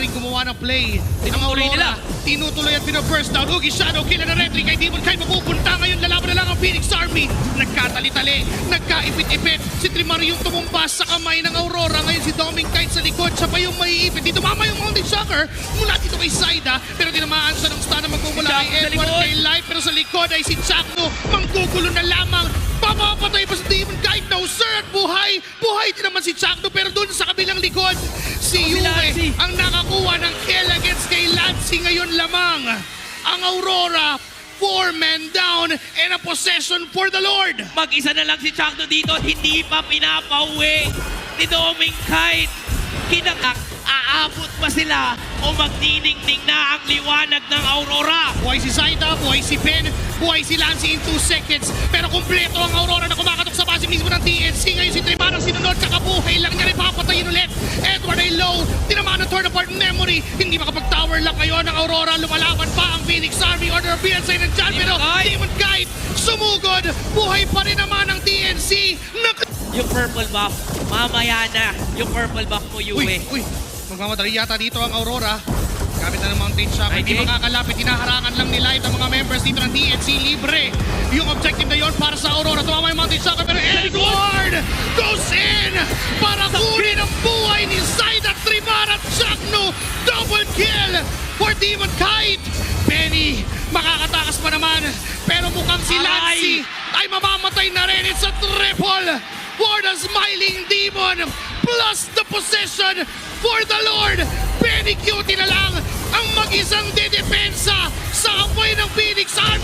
rin gumawa ng play. Ang Tinutuloy Aurora, nila. tinutuloy at pina-first down. Ugi Shadow, killer na Retry kay Demon Kite mapupunta. Ngayon lalaban na lang ang Phoenix Army. Nagkatali-tali, nagkaipit-ipit. Si Trimar yung tumumpas sa kamay ng Aurora. Ngayon si Doming Kite sa likod, siya pa yung maiipit. Dito mama yung Mountain Shocker mula dito kay Saida. Pero tinamaan siya ng stun na magmumula Si kay Jack sa Edward likod. kay Life. Pero sa likod ay si Chakno. Manggugulo na lamang. Papapatay pa sa Demon Kite. No sir, at buhay. Buhay din naman si Chakno. Pero dun sa kabilang likod, si Yue Lancy. ang nakakuha ng kill against kay Lancy ngayon lamang. Ang Aurora, 4 men down and a possession for the Lord. Mag-isa na lang si Chakno dito at hindi pa pinapauwi ni Doming Kite. Aabot pa sila o magdiningning na ang liwanag ng Aurora. Buhay si Zaida, buhay si Ben, buhay si Lancy in 2 seconds. Pero kumpleto ang Aurora na kumakatok sa base mismo ng TNC. Ngayon si Tremar ang sinunod, kakabuhay lang niya rin papatayin ulit. Edward ay low, tinamaan ng turn apart memory. Hindi makapag-tower lock ngayon ang Aurora. Lumalaban pa ang Phoenix Army. Order of PNC nandyan, pero Demon Kite sumugod. Buhay pa rin naman ang TNC. Yung purple buff, mamaya na. Yung purple buff mo, Yue. Uy, magmamadali yata dito ang Aurora. Gamit na ng Mountain Shock. Hindi Okay. makakalapit. Hinaharangan lang ni Light ang mga members dito ng TNC. Libre yung objective na yon para sa Aurora. Tumama yung Mountain Shock. Pero Edward goes in para kunin ang buhay ni Zaida, Trimar at Chakno. Double kill for Demon Kite. Benny, makakatakas pa naman. Pero mukhang si Lancy ay mamamatay na rin. It's a triple for the Smiling Demon plus the possession for the Lord. Benny Cutie na lang ang mag-isang dedepensa sa apoy ng Phoenix Army.